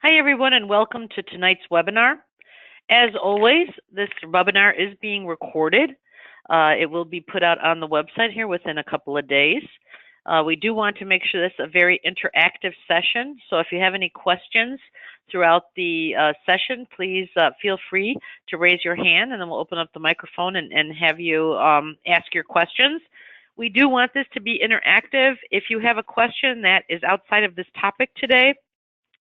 Hi, everyone, and welcome to tonight's webinar. As always, this webinar is being recorded. It will be put out on the website here within a couple of days. We do want to make sure this is a very interactive session, so if you have any questions throughout the session, please feel free to raise your hand, and then we'll open up the microphone and have you ask your questions. We do want this to be interactive. If you have a question that is outside of this topic today,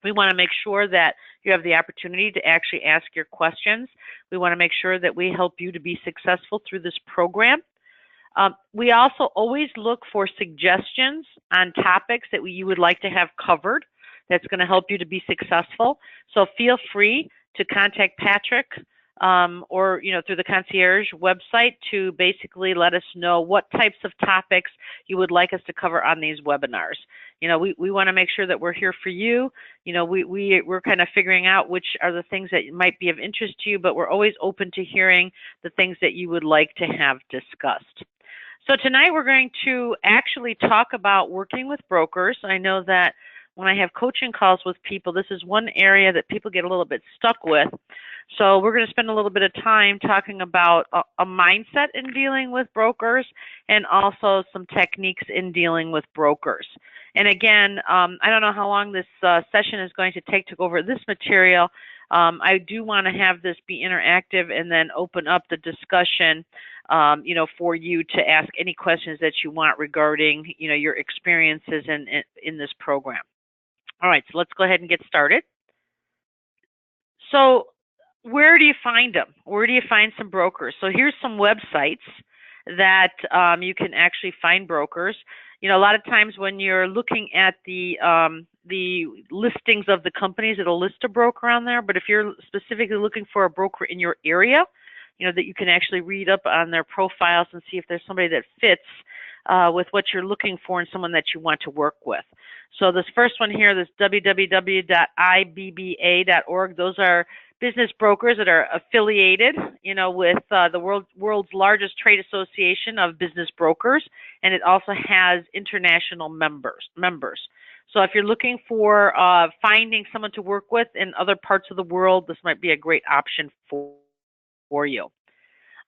we want to make sure that you have the opportunity to actually ask your questions. We want to make sure that we help you to be successful through this program. We also always look for suggestions on topics that you would like to have covered that's going to help you to be successful. So feel free to contact Patrick or through the concierge website to basically let us know what types of topics you would like us to cover on these webinars. We want to make sure that we're here for you. We're kind of figuring out which are the things that might be of interest to you, but we're always open to hearing the things that you would like to have discussed. So tonight we're going to actually talk about working with brokers. I know that when I have coaching calls with people, this is one area that people get a little bit stuck with. So we're going to spend a little bit of time talking about a mindset in dealing with brokers and also some techniques in dealing with brokers. And again, I don't know how long this session is going to take to go over this material. I do want to have this be interactive and then open up the discussion for you to ask any questions that you want regarding, your experiences in this program. All right, so let's go ahead and get started. So where do you find them? Where do you find some brokers? So here's some websites that you can actually find brokers. A lot of times when you're looking at the listings of the companies, it'll list a broker on there. But if you're specifically looking for a broker in your area, that you can actually read up on their profiles and see if there's somebody that fits with what you're looking for and someone that you want to work with. So this first one here, this www.ibba.org, those are business brokers that are affiliated, with the world's largest trade association of business brokers, and it also has international members. So if you're looking for finding someone to work with in other parts of the world, this might be a great option for you.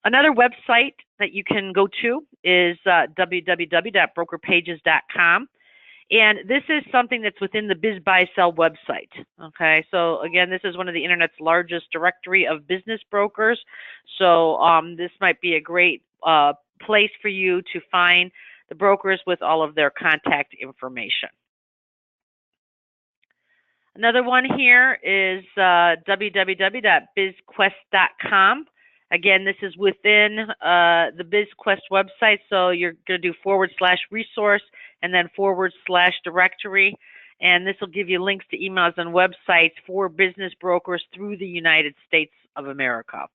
Another website that you can go to is www.brokerpages.com. And this is something that's within the BizBuySell website. Okay, so again, this is one of the internet's largest directory of business brokers. So this might be a great place for you to find the brokers with all of their contact information. Another one here is www.bizquest.com. Again, this is within the BizQuest website, so you're going to do /resource and then /directory, and this will give you links to emails and websites for business brokers through the United States of America.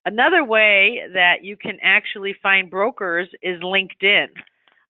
Another way that you can actually find brokers is LinkedIn.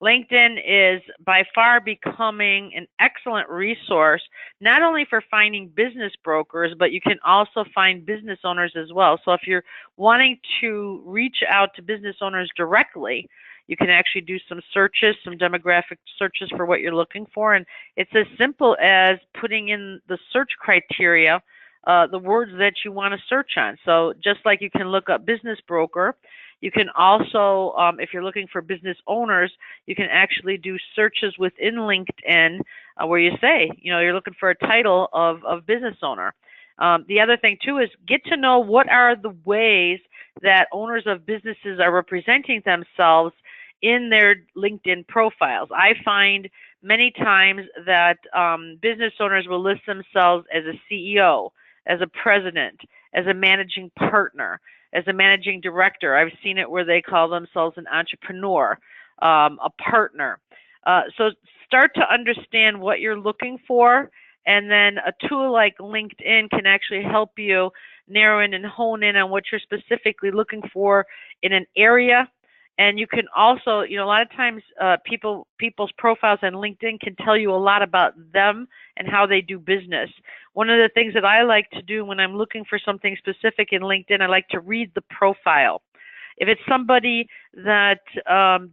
LinkedIn is by far becoming an excellent resource, not only for finding business brokers, but you can also find business owners as well. So if you're wanting to reach out to business owners directly, you can actually do some searches, some demographic searches for what you're looking for. And it's as simple as putting in the search criteria, the words that you want to search on. So just like you can look up business broker, you can also, if you're looking for business owners, you can actually do searches within LinkedIn where you say, you're looking for a title of business owner. The other thing, too, is get to know what are the ways that owners of businesses are representing themselves in their LinkedIn profiles. I find many times that business owners will list themselves as a CEO, as a president, as a managing partner, as a managing director. I've seen it where they call themselves an entrepreneur, a partner. So start to understand what you're looking for, and then a tool like LinkedIn can actually help you narrow in and hone in on what you're specifically looking for in an area. And you can also, a lot of times people's profiles on LinkedIn can tell you a lot about them and how they do business. One of the things that I like to do when I'm looking for something specific in LinkedIn, I like to read the profile. If it's somebody that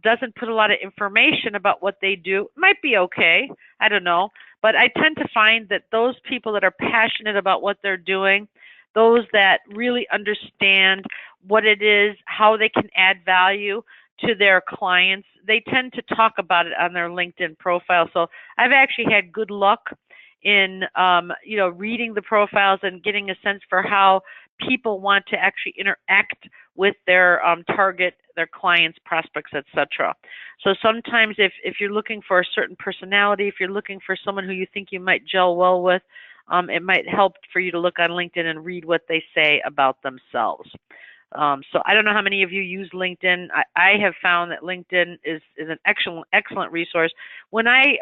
doesn't put a lot of information about what they do, it might be okay, I don't know. But I tend to find that those people that are passionate about what they're doing, those that really understand what it is, how they can add value to their clients, they tend to talk about it on their LinkedIn profile. So I've actually had good luck in reading the profiles and getting a sense for how people want to actually interact with their target, their clients, prospects, etc. So sometimes if you're looking for a certain personality, if you're looking for someone who you think you might gel well with, it might help for you to look on LinkedIn and read what they say about themselves. So I don't know how many of you use LinkedIn. I have found that LinkedIn is an excellent resource. When I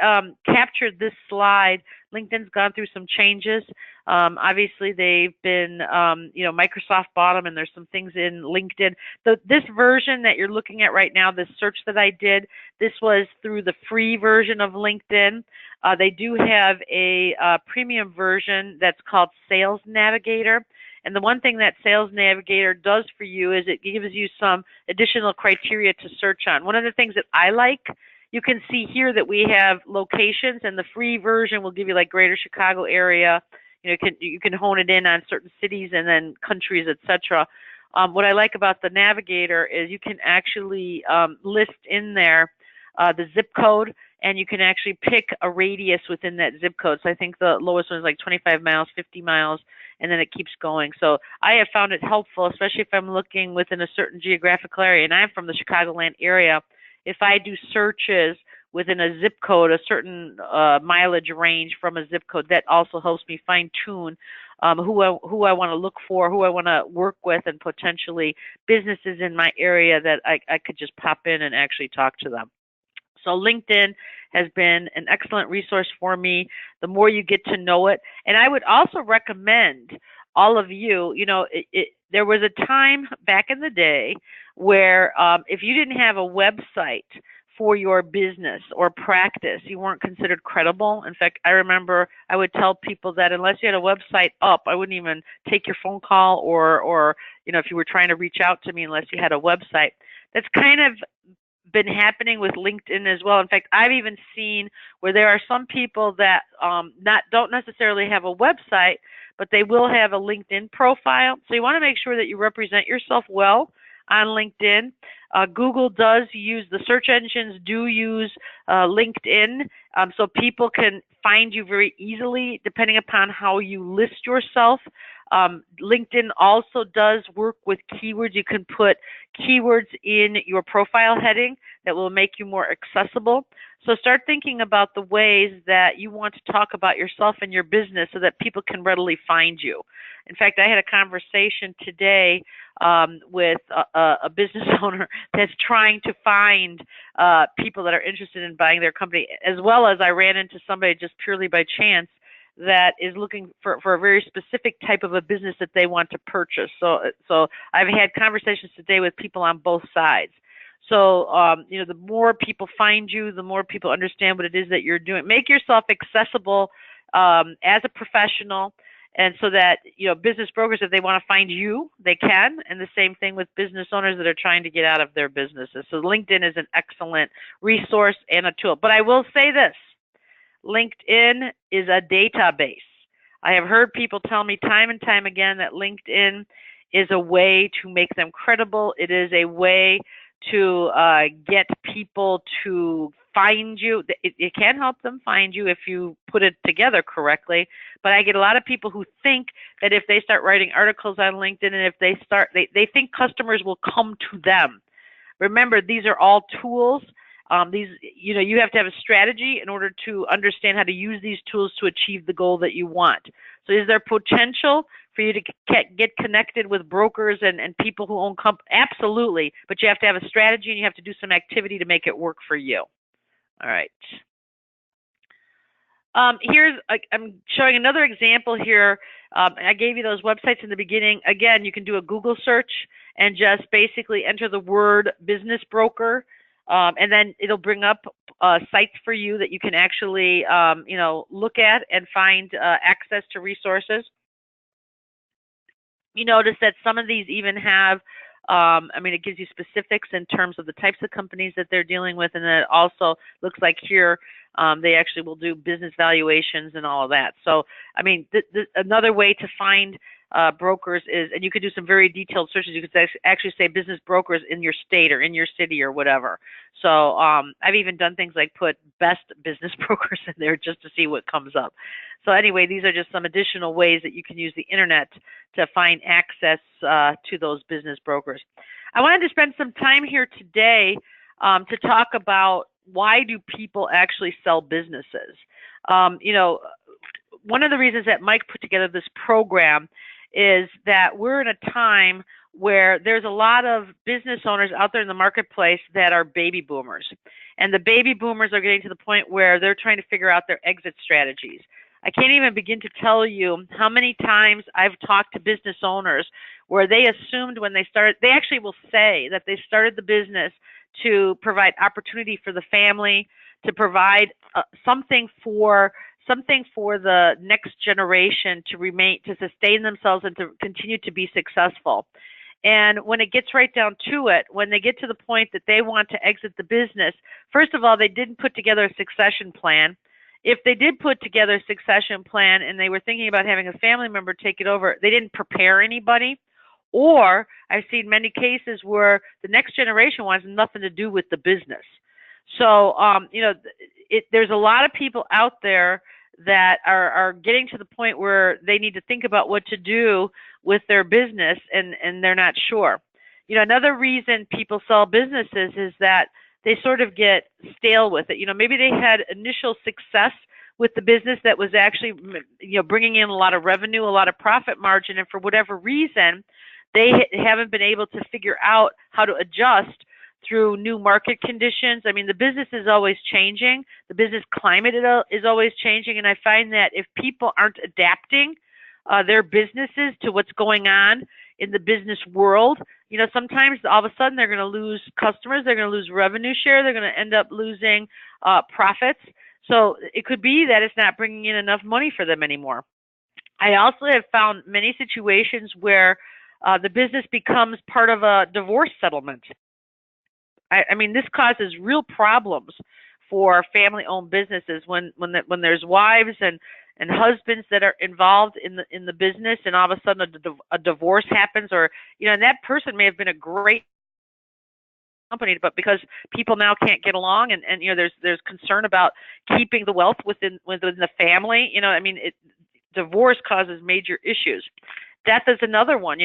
captured this slide, LinkedIn's gone through some changes. Obviously, they've been, Microsoft bought them, and there's some things in LinkedIn. This version that you're looking at right now, this search that I did, this was through the free version of LinkedIn. They do have a premium version that's called Sales Navigator. And the one thing that Sales Navigator does for you is it gives you some additional criteria to search on. One of the things that I like, you can see here that we have locations, and the free version will give you like Greater Chicago area. You can hone it in on certain cities and then countries, etc. What I like about the Navigator is you can actually list in there the zip code, and you can actually pick a radius within that zip code. So I think the lowest one is like 25 miles, 50 miles, and then it keeps going. So I have found it helpful, especially if I'm looking within a certain geographical area, and I'm from the Chicagoland area. If I do searches within a zip code, a certain mileage range from a zip code, that also helps me fine-tune who I want to look for, who I want to work with, and potentially businesses in my area that I could just pop in and actually talk to them. So LinkedIn has been an excellent resource for me. The more you get to know it, and I would also recommend all of you, there was a time back in the day where if you didn't have a website for your business or practice, you weren't considered credible. In fact, I remember I would tell people that unless you had a website up, I wouldn't even take your phone call or if you were trying to reach out to me unless you had a website. That's kind of been happening with LinkedIn as well. In fact, I've even seen where there are some people that don't necessarily have a website, but they will have a LinkedIn profile. So you want to make sure that you represent yourself well on LinkedIn. Google does use, the search engines do use LinkedIn, so people can find you very easily depending upon how you list yourself. LinkedIn also does work with keywords. You can put keywords in your profile heading that will make you more accessible. So start thinking about the ways that you want to talk about yourself and your business so that people can readily find you. In fact, I had a conversation today with a business owner that's trying to find people that are interested in buying their company, as well as I ran into somebody just purely by chance that is looking for a very specific type of a business that they want to purchase. So I've had conversations today with people on both sides. So, the more people find you, the more people understand what it is that you're doing. Make yourself accessible as a professional, and so that, business brokers, if they want to find you, they can, and the same thing with business owners that are trying to get out of their businesses. So LinkedIn is an excellent resource and a tool. But I will say this, LinkedIn is a database. I have heard people tell me time and time again that LinkedIn is a way to make them credible. It is a way to get people to find you. It can help them find you if you put it together correctly. But I get a lot of people who think that if they start writing articles on LinkedIn and if they think customers will come to them. Remember, these are all tools. You have to have a strategy in order to understand how to use these tools to achieve the goal that you want. So is there potential for you to get connected with brokers and people who own companies? Absolutely, but you have to have a strategy and you have to do some activity to make it work for you. All right. I'm showing another example here. I gave you those websites in the beginning. Again, you can do a Google search and just basically enter the word business broker. And then it'll bring up sites for you that you can actually, look at and find access to resources. You notice that some of these even have, it gives you specifics in terms of the types of companies that they're dealing with, and then it also looks like here They actually will do business valuations and all of that. So, I mean, another way to find brokers is, and you could do some very detailed searches. You could actually say business brokers in your state or in your city or whatever. So I've even done things like put best business brokers in there just to see what comes up. So anyway, these are just some additional ways that you can use the internet to find access to those business brokers. I wanted to spend some time here today to talk about why do people actually sell businesses. One of the reasons that Mike put together this program is that we're in a time where there's a lot of business owners out there in the marketplace that are baby boomers. And the baby boomers are getting to the point where they're trying to figure out their exit strategies. I can't even begin to tell you how many times I've talked to business owners where they assumed when they started, they actually will say that they started the business to provide opportunity for the family, to provide something for the next generation to sustain themselves and to continue to be successful. And when it gets right down to it, when they get to the point that they want to exit the business, first of all, they didn't put together a succession plan. If they did put together a succession plan and they were thinking about having a family member take it over, they didn't prepare anybody. Or I've seen many cases where the next generation wants nothing to do with the business. So, there's a lot of people out there that are getting to the point where they need to think about what to do with their business and they're not sure. Another reason people sell businesses is that they sort of get stale with it. Maybe they had initial success with the business that was actually, bringing in a lot of revenue, a lot of profit margin, and for whatever reason, they haven't been able to figure out how to adjust through new market conditions. I mean, the business is always changing. The business climate is always changing. And I find that if people aren't adapting their businesses to what's going on in the business world, sometimes all of a sudden they're going to lose customers. They're going to lose revenue share. They're going to end up losing profits. So it could be that it's not bringing in enough money for them anymore. I also have found many situations where the business becomes part of a divorce settlement. I mean, this causes real problems for family-owned businesses when there's wives and husbands that are involved in the business, and all of a sudden a divorce happens, or and that person may have been a great company, but because people now can't get along, and there's concern about keeping the wealth within the family. Divorce causes major issues. Death is another one.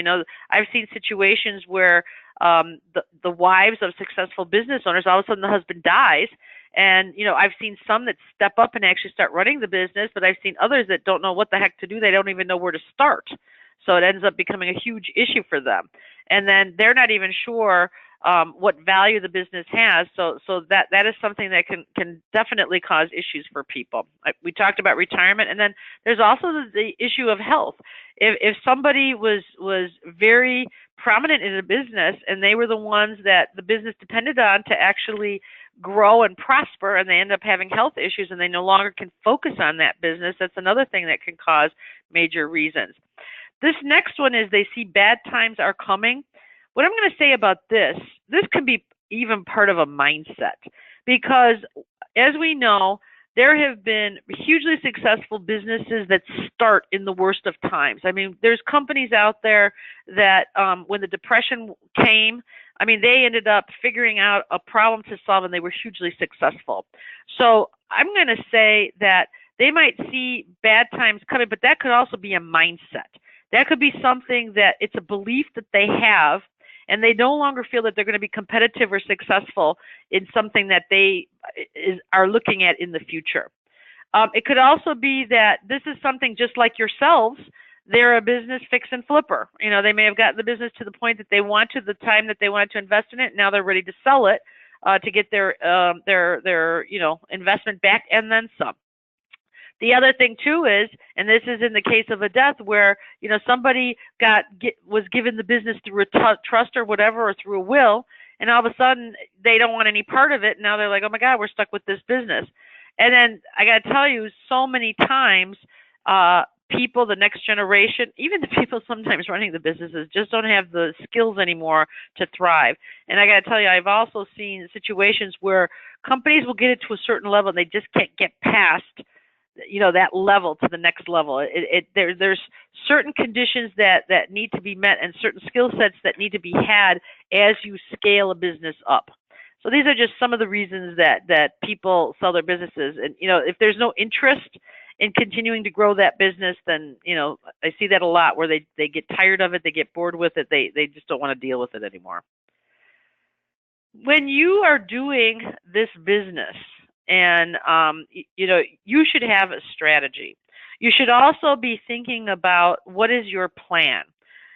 I've seen situations where the wives of successful business owners, all of a sudden the husband dies, and I've seen some that step up and actually start running the business, but I've seen others that don't know what the heck to do. They don't even know where to start, so it ends up becoming a huge issue for them, and then they're not even sure what value the business has. So that is something that can definitely cause issues for people. We talked about retirement, and then there's also the issue of health. If somebody was very prominent in a business and they were the ones that the business depended on to actually grow and prosper, and they end up having health issues and they no longer can focus on that business, that's another thing that can cause major reasons. This next one is they see bad times are coming. What I'm going to say about this can be even part of a mindset, because as we know, there have been hugely successful businesses that start in the worst of times. I mean, there's companies out there that when the Depression came, they ended up figuring out a problem to solve, and they were hugely successful. So I'm going to say that they might see bad times coming, but that could also be a mindset. That could be something that it's a belief that they have, and they no longer feel that they're going to be competitive or successful in something that they are looking at in the future. It could also be that this is something just like yourselves. They're a business fix and flipper. They may have gotten the business to the point that they want to, the time that they wanted to invest in it. Now they're ready to sell it to get their investment back and then some. The other thing too is, and this is in the case of a death where somebody was given the business through a trust or whatever, or through a will, and all of a sudden they don't want any part of it. Now they're like, oh my God, we're stuck with this business. And then I got to tell you, so many times people, the next generation, even the people sometimes running the businesses, just don't have the skills anymore to thrive. And I got to tell you, I've also seen situations where companies will get it to a certain level and they just can't get past, that level to the next level. There's certain conditions that need to be met and certain skill sets that need to be had as you scale a business up. So these are just some of the reasons that people sell their businesses. And, if there's no interest in continuing to grow that business, then, I see that a lot where they get tired of it, they get bored with it, they just don't want to deal with it anymore. When you are doing this business, and you should have a strategy. You should also be thinking about what is your plan.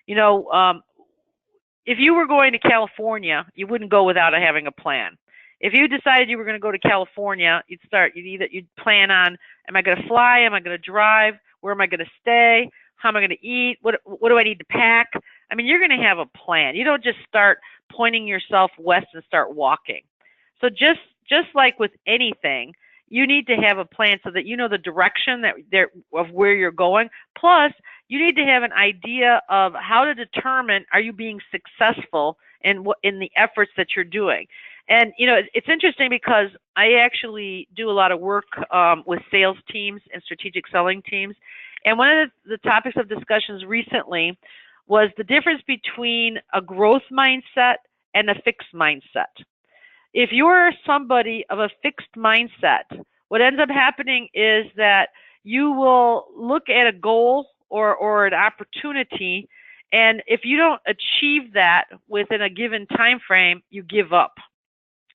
If you were going to California, you wouldn't go without having a plan. If you decided you were going to go to California, you'd plan on, am I going to fly? Am I going to drive? Where am I going to stay? How am I going to eat? What do I need to pack? I mean, you're going to have a plan. You don't just start pointing yourself west and start walking. So just like with anything, you need to have a plan so that you know the direction of where you're going. Plus, you need to have an idea of how to determine, are you being successful in the efforts that you're doing. And, it's interesting because I actually do a lot of work with sales teams and strategic selling teams. And one of the topics of discussions recently was the difference between a growth mindset and a fixed mindset. If you're somebody of a fixed mindset, what ends up happening is that you will look at a goal or an opportunity, and if you don't achieve that within a given time frame, you give up.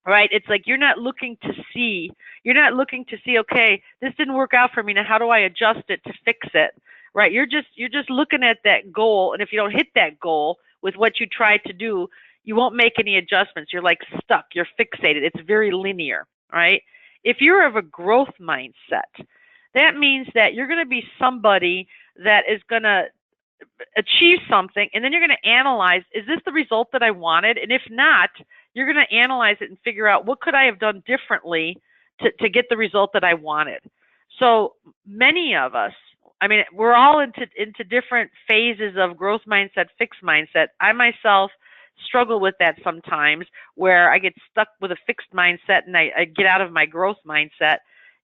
Right? It's like you're not looking to see, okay, this didn't work out for me. Now how do I adjust it to fix it? Right? You're just looking at that goal, and if you don't hit that goal with what you tried to do, you won't make any adjustments. You're like stuck. You're fixated. It's very linear, right? If you're of a growth mindset, that means that you're going to be somebody that is going to achieve something, and then you're going to analyze, is this the result that I wanted? And if not, you're going to analyze it and figure out, what could I have done differently to get the result that I wanted? So many of us, we're all into different phases of growth mindset, fixed mindset. I myself struggle with that sometimes, where I get stuck with a fixed mindset and I get out of my growth mindset.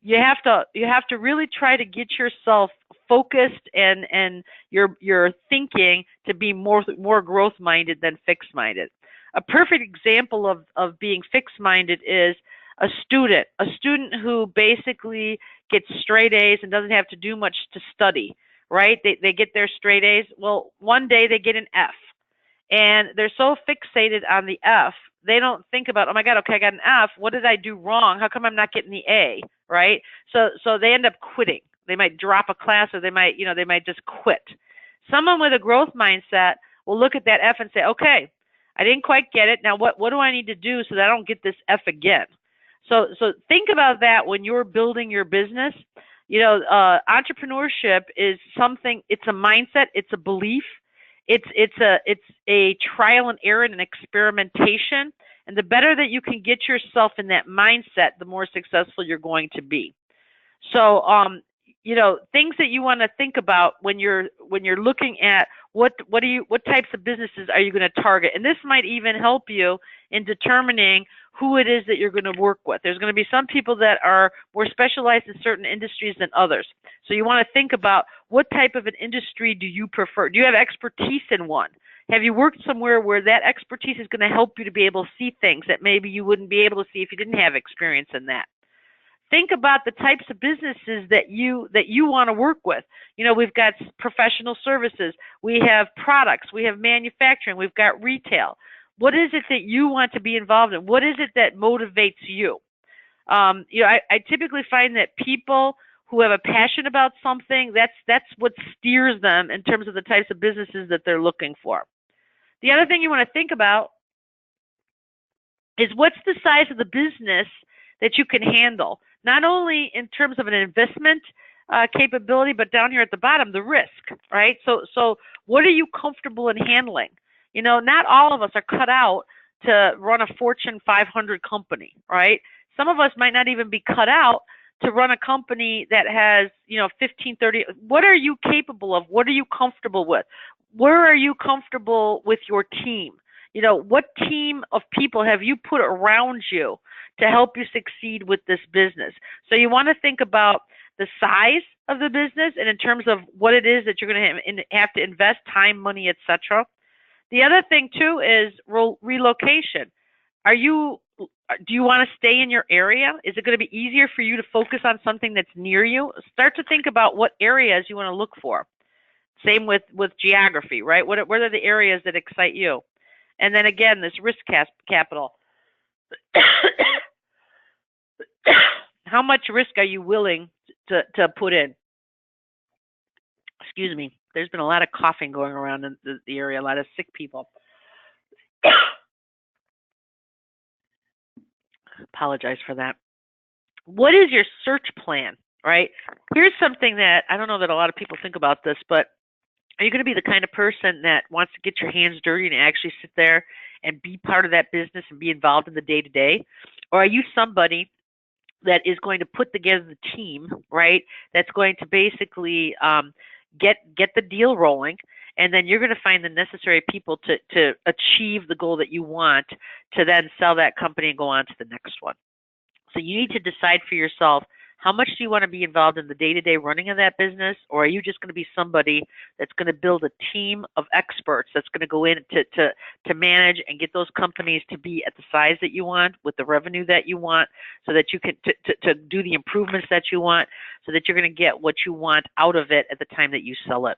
You have to really try to get yourself focused and your thinking to be more growth minded than fixed minded. A perfect example of being fixed minded is a student who basically gets straight A's and doesn't have to do much to study, right? They get their straight A's. Well, one day they get an F. And they're so fixated on the F, they don't think about, oh my God, okay, I got an F. What did I do wrong? How come I'm not getting the A, right? So they end up quitting. They might drop a class, or they might just quit. Someone with a growth mindset will look at that F and say, okay, I didn't quite get it. Now what do I need to do so that I don't get this F again? So think about that when you're building your business. Entrepreneurship is something, it's a mindset, it's a belief. It's a trial and error and an experimentation. And the better that you can get yourself in that mindset, the more successful you're going to be. So, things that you want to think about when you're looking at what types of businesses are you going to target? And this might even help you in determining who it is that you're going to work with. There's going to be some people that are more specialized in certain industries than others. So you want to think about, what type of an industry do you prefer? Do you have expertise in one? Have you worked somewhere where that expertise is going to help you to be able to see things that maybe you wouldn't be able to see if you didn't have experience in that? Think about the types of businesses that you want to work with. We've got professional services, we have products, we have manufacturing, we've got retail. What is it that you want to be involved in? What is it that motivates you? I typically find that people who have a passion about something, that's what steers them in terms of the types of businesses that they're looking for. The other thing you want to think about is, what's the size of the business that you can handle? Not only in terms of an investment capability, but down here at the bottom, the risk, right? So what are you comfortable in handling? Not all of us are cut out to run a Fortune 500 company, right? Some of us might not even be cut out to run a company that has, 15, 30? What are you capable of? What are you comfortable with? Where are you comfortable with your team? What team of people have you put around you to help you succeed with this business? So you want to think about the size of the business and in terms of what it is that you're going to have to invest time, money, etc. The other thing too is relocation. Do you want to stay in your area? Is it going to be easier for you to focus on something that's near you? Start to think about what areas you want to look for. Same with geography, right? What are the areas that excite you? And then again, this risk capital. How much risk are you willing to put in? Excuse me. There's been a lot of coughing going around in the area, a lot of sick people. Apologize for that. What is your search plan, right? Here's something that I don't know that a lot of people think about this, but are you going to be the kind of person that wants to get your hands dirty and actually sit there and be part of that business and be involved in the day-to-day? Or are you somebody that is going to put together the team, right, that's going to basically get the deal rolling, and then you're going to find the necessary people to achieve the goal that you want to then sell that company and go on to the next one? So you need to decide for yourself, how much do you want to be involved in the day-to-day running of that business, or are you just going to be somebody that's going to build a team of experts that's going to go in to manage and get those companies to be at the size that you want, with the revenue that you want, so that you can to do the improvements that you want, so that you're going to get what you want out of it at the time that you sell it.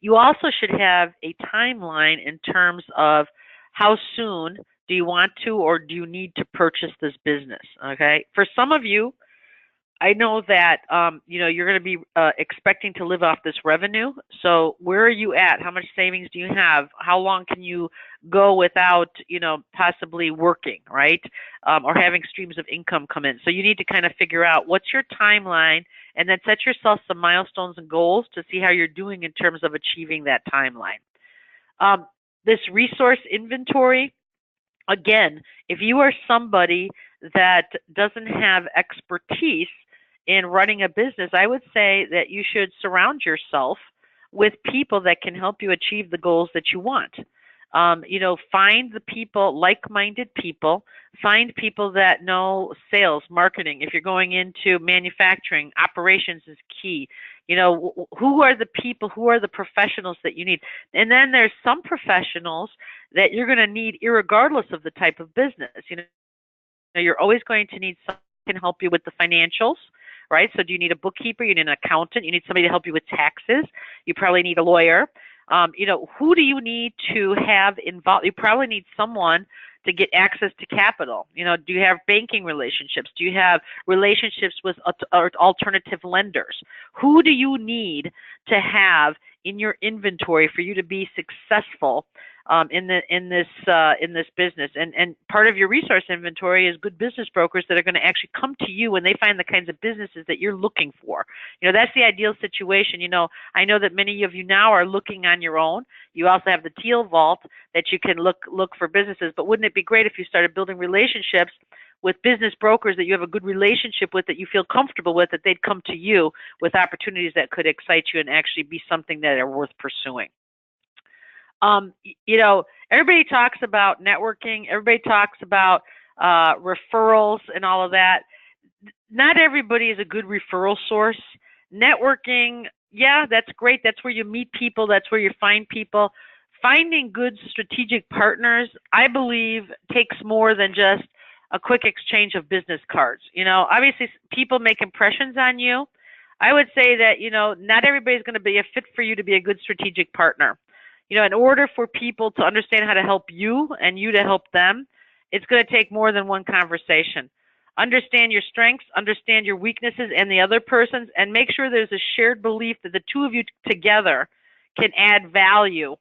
You also should have a timeline in terms of how soon do you want to or do you need to purchase this business, okay? For some of you, I know that you're going to be expecting to live off this revenue. So where are you at? How much savings do you have? How long can you go without possibly working, right? Or having streams of income come in. So you need to kind of figure out what's your timeline, and then set yourself some milestones and goals to see how you're doing in terms of achieving that timeline. This resource inventory, again, if you are somebody that doesn't have expertise in running a business, I would say that you should surround yourself with people that can help you achieve the goals that you want. Find the people, like-minded people. Find people that know sales, marketing. If you're going into manufacturing, operations is key. Who are the people, who are the professionals that you need? And then there's some professionals that you're going to need irregardless of the type of business. You're always going to need someone who can help you with the financials, right? So do you need a bookkeeper? You need an accountant? You need somebody to help you with taxes? You probably need a lawyer. Who do you need to have involved? You probably need someone to get access to capital. Do you have banking relationships? Do you have relationships with alternative lenders? Who do you need to have in your inventory for you to be successful in this business? And part of your resource inventory is good business brokers that are going to actually come to you when they find the kinds of businesses that you're looking for. That's the ideal situation. I know that many of you now are looking on your own. You also have the Teal Vault that you can look for businesses. But wouldn't it be great if you started building relationships with business brokers that you have a good relationship with, that you feel comfortable with, that they'd come to you with opportunities that could excite you and actually be something that are worth pursuing? Everybody talks about networking. Everybody talks about referrals and all of that. Not everybody is a good referral source. Networking, yeah, that's great. That's where you meet people. That's where you find people. Finding good strategic partners, I believe, takes more than just a quick exchange of business cards. Obviously people make impressions on you. I would say that, not everybody's going to be a fit for you to be a good strategic partner. In order for people to understand how to help you and you to help them, it's going to take more than one conversation. Understand your strengths, understand your weaknesses and the other person's, and make sure there's a shared belief that the two of you together can add value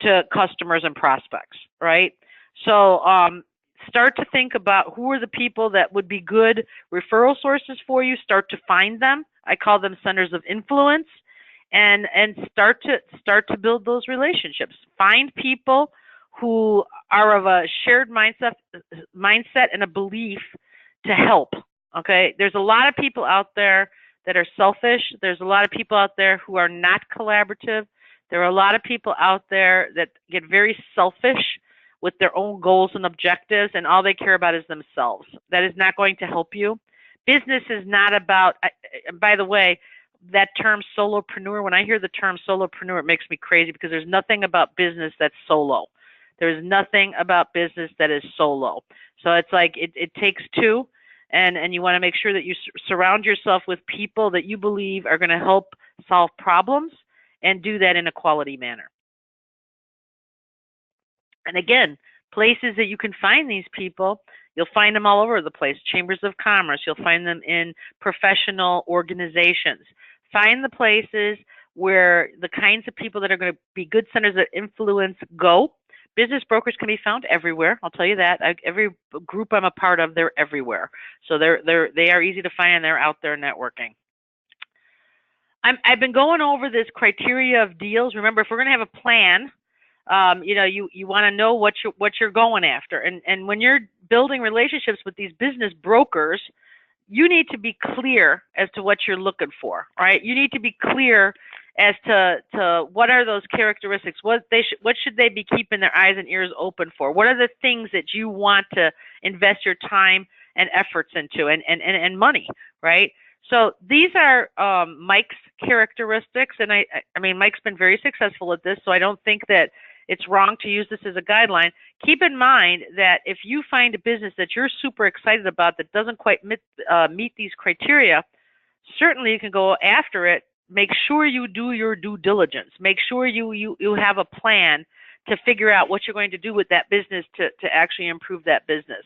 to customers and prospects, right? So start to think about who are the people that would be good referral sources for you. Start to find them. I call them centers of influence. And start to build those relationships. Find people who are of a shared mindset and a belief to help. Okay, there's a lot of people out there that are selfish. There's a lot of people out there who are not collaborative. There are a lot of people out there that get very selfish with their own goals and objectives, and all they care about is themselves. That is not going to help you. Business is not about, by the way, that term solopreneur, when I hear the term solopreneur, it makes me crazy because there's nothing about business that's solo. There's nothing about business that is solo. So it's like it takes two, and you want to make sure that you surround yourself with people that you believe are going to help solve problems and do that in a quality manner. And again, places that you can find these people, you'll find them all over the place. Chambers of commerce, you'll find them in professional organizations. Find the places where the kinds of people that are going to be good centers of influence go. Business brokers can be found everywhere. I'll tell you that. Every group I'm a part of, they're everywhere. So they are easy to find, and they're out there networking. I've been going over this criteria of deals. Remember, if we're going to have a plan, you want to know what you're going after, and when you're building relationships with these business brokers, you need to be clear as to what you're looking for. Right? You need to be clear as to what are those characteristics. What should they be keeping their eyes and ears open for? What are the things that you want to invest your time and efforts into, and money, right? So these are Mike's characteristics, and I mean, Mike's been very successful at this, so I don't think that it's wrong to use this as a guideline. Keep in mind that if you find a business that you're super excited about that doesn't quite meet these criteria, certainly you can go after it. Make sure you do your due diligence. Make sure you have a plan to figure out what you're going to do with that business to actually improve that business.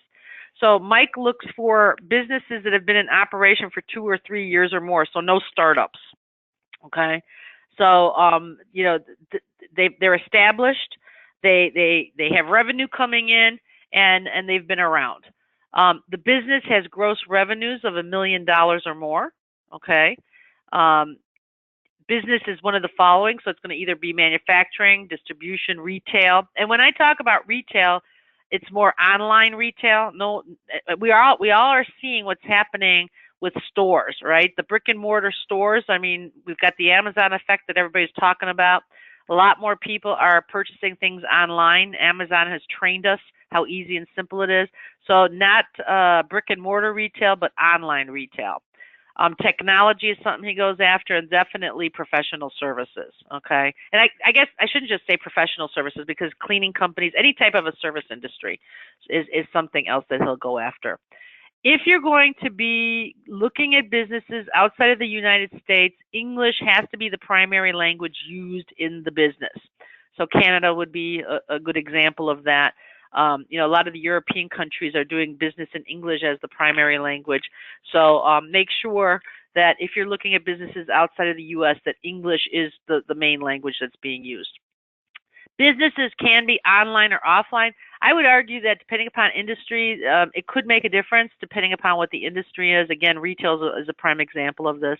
So Mike looks for businesses that have been in operation for 2 or 3 years or more, so no startups. Okay, so they're established, they have revenue coming in, and they've been around. The business has gross revenues of $1 million or more. Okay, business is one of the following, so it's going to either be manufacturing, distribution, retail. And when I talk about retail, it's more online retail. No, we all are seeing what's happening with stores, right? The brick and mortar stores. I mean, we've got the Amazon effect that everybody's talking about. A lot more people are purchasing things online. Amazon has trained us how easy and simple it is. So not brick and mortar retail, but online retail. Technology is something he goes after, and definitely professional services, okay? And I guess I shouldn't just say professional services, because cleaning companies, any type of a service industry is something else that he'll go after. If you're going to be looking at businesses outside of the United States, English has to be the primary language used in the business. So Canada would be a good example of that. A lot of the European countries are doing business in English as the primary language. So make sure that if you're looking at businesses outside of the U.S., that English is the main language that's being used. Businesses can be online or offline. I would argue that depending upon industry, it could make a difference depending upon what the industry is. Again, retail is a prime example of this.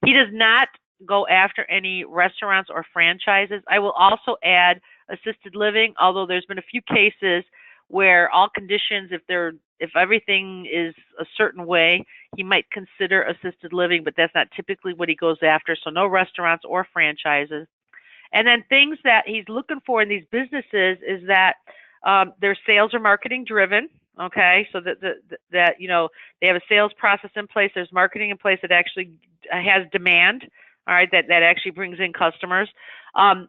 He does not go after any restaurants or franchises. I will also add assisted living, although there's been a few cases where all conditions, if everything is a certain way, he might consider assisted living, but that's not typically what he goes after. So no restaurants or franchises. And then things that he's looking for in these businesses is that their sales are marketing driven. Okay, so that they have a sales process in place. There's marketing in place that actually has demand. All right, that actually brings in customers.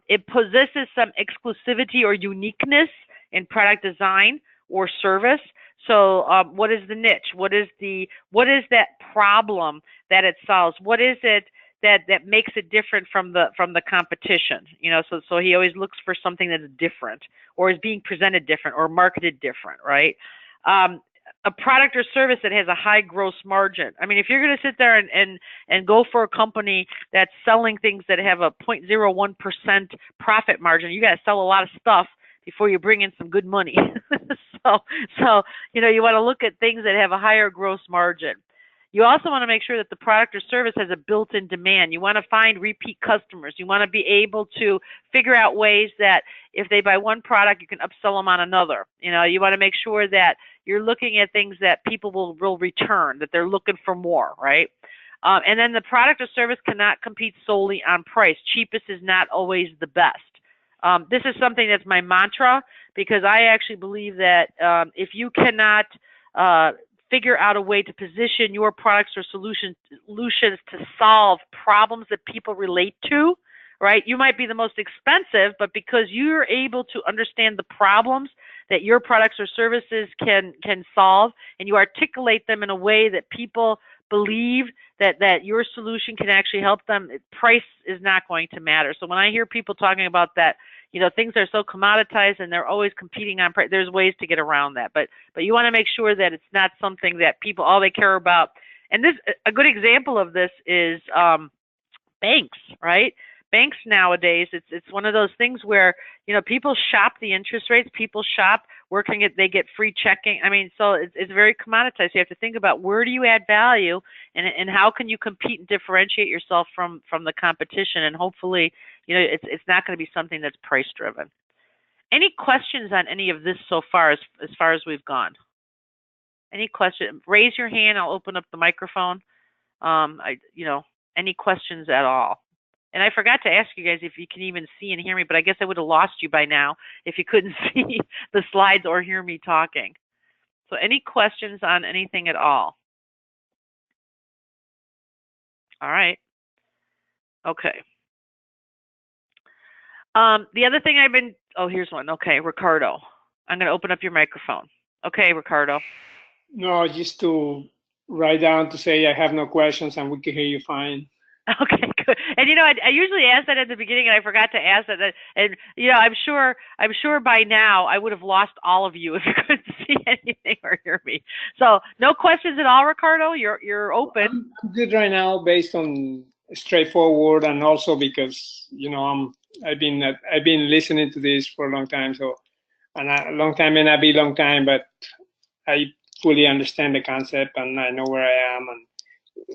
It possesses some exclusivity or uniqueness in product design or service. So what is the niche? What is that problem that it solves? What is it that makes it different from the competition? So he always looks for something that's different, or is being presented different, or marketed different, right? A product or service that has a high gross margin. I mean, if you're going to sit there and go for a company that's selling things that have a 0.01% profit margin, you got to sell a lot of stuff before you bring in some good money. So you want to look at things that have a higher gross margin. You also want to make sure that the product or service has a built-in demand. You want to find repeat customers. You want to be able to figure out ways that if they buy one product, you can upsell them on another. You want to make sure that you're looking at things that people will return, that they're looking for more, right? And then the product or service cannot compete solely on price. Cheapest is not always the best. This is something that's my mantra, because I actually believe that if you cannot figure out a way to position your products or solutions to solve problems that people relate to, right? You might be the most expensive, but because you're able to understand the problems that your products or services can solve, and you articulate them in a way that people believe that your solution can actually help them, price is not going to matter. So when I hear people talking about that, things are so commoditized and they're always competing on price, there's ways to get around that. But you want to make sure that it's not something that people, all they care about. And a good example of this is banks, right? Banks nowadays, it's one of those things where, people shop the interest rates, people shop they get free checking. I mean, so it's very commoditized. You have to think about, where do you add value, and how can you compete and differentiate yourself from the competition, and hopefully, it's not going to be something that's price driven. Any questions on any of this so far, as far as we've gone? Any question? Raise your hand. I'll open up the microphone. Any questions at all? And I forgot to ask you guys if you can even see and hear me, but I guess I would have lost you by now if you couldn't see the slides or hear me talking. So any questions on anything at all? All right. Okay. The other thing here's one. Okay, Ricardo. I'm going to open up your microphone. Okay, Ricardo. No, just to write down to say I have no questions and we can hear you fine. Okay, good. And I usually ask that at the beginning, and I forgot to ask that. And I'm sure by now I would have lost all of you if you couldn't see anything or hear me. So no questions at all, Ricardo. You're open. I'm good right now, based on straightforward, and also because I've been listening to this for a long time. So, and a long time may not be a long time, but I fully understand the concept and I know where I am. And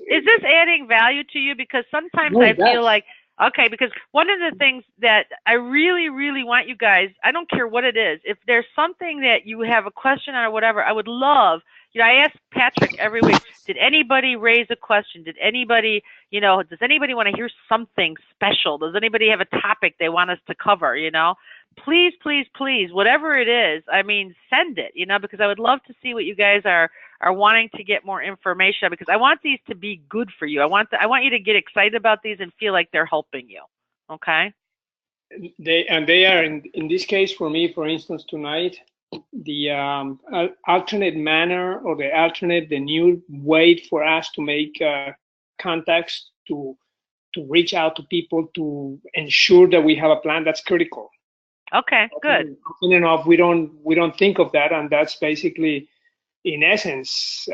is this adding value to you? Because sometimes I feel like, okay, because one of the things that I really, really want you guys, I don't care what it is, if there's something that you have a question on or whatever, I would love, I ask Patrick every week, did anybody raise a question? Did anybody, does anybody want to hear something special? Does anybody have a topic they want us to cover, Please, please, please, whatever it is, send it, because I would love to see what you guys are wanting to get more information, because I want these to be good for you. I want you to get excited about these and feel like they're helping you. Okay? They are, in this case, for me, for instance, tonight, the alternate manner, or the new way for us to make contacts, to reach out to people, to ensure that we have a plan, that's critical. Okay, good. Often enough, we don't think of that, and that's basically, in essence,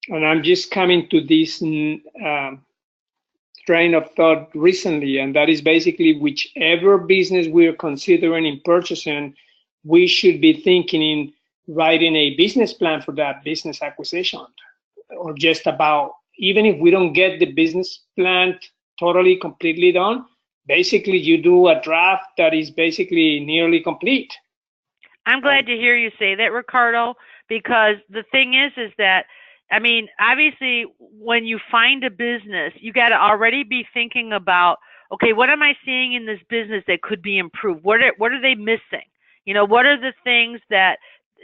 and I'm just coming to this train of thought recently, and that is basically, whichever business we're considering in purchasing, we should be thinking in writing a business plan for that business acquisition, or just about, even if we don't get the business plan totally completely done, basically you do a draft that is basically nearly complete. I'm glad to hear you say that, Ricardo, because the thing is that, obviously, when you find a business, you got to already be thinking about, okay, what am I seeing in this business that could be improved? What are they missing? What are the things that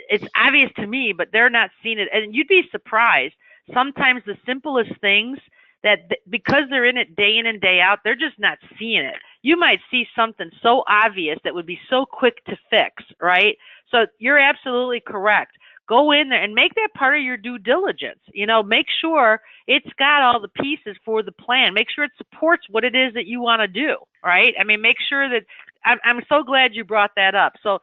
it's obvious to me, but they're not seeing it? And you'd be surprised. Sometimes the simplest things, that because they're in it day in and day out, they're just not seeing it. You might see something so obvious that would be so quick to fix, right? So you're absolutely correct. Go in there and make that part of your due diligence. Make sure it's got all the pieces for the plan. Make sure it supports what it is that you want to do, right? Make sure that, I'm so glad you brought that up. So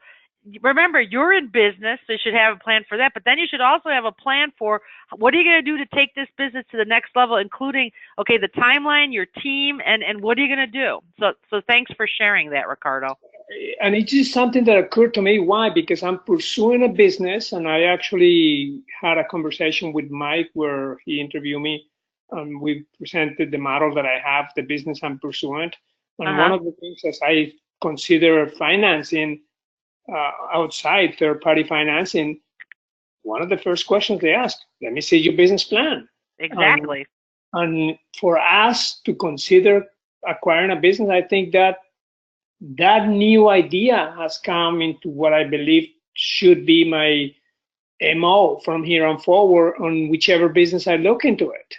remember, you're in business, so you should have a plan for that, but then you should also have a plan for what are you going to do to take this business to the next level, including, okay, the timeline, your team, and what are you going to do? So thanks for sharing that, Ricardo. And it's just something that occurred to me. Why? Because I'm pursuing a business, and I actually had a conversation with Mike where he interviewed me. We presented the model that I have, the business I'm pursuing. And one of the things, as I consider financing, outside third-party financing, one of the first questions they ask, let me see your business plan. Exactly. And for us to consider acquiring a business, I think that that new idea has come into what I believe should be my MO from here on forward on whichever business I look into it.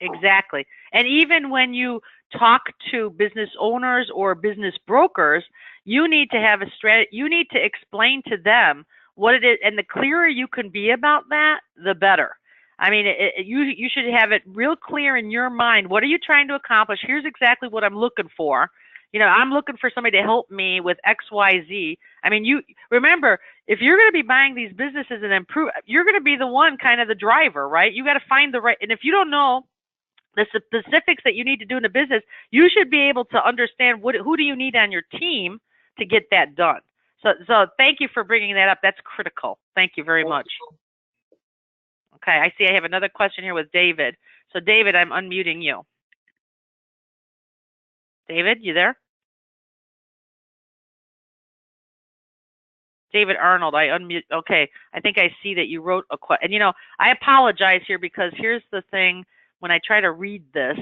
Exactly. And even when you talk to business owners or business brokers, you need to have a strategy. You need to explain to them what it is, and the clearer you can be about that, the better. I mean, you should have it real clear in your mind. What are you trying to accomplish? Here's exactly what I'm looking for. You know, I'm looking for somebody to help me with X, Y, Z. I mean, you remember, if you're going to be buying these businesses and improve, you're going to be the one kind of the driver, right? You got to find the right, and if you don't know the specifics that you need to do in the business, you should be able to understand who do you need on your team to get that done. So thank you for bringing that up. That's critical. Thank you very much. Okay, I see I have another question here with David. So David, I'm unmuting you. David, you there? David Arnold, I unmute. Okay, I think I see that you wrote a question. And you know, I apologize here because here's the thing. When I try to read this,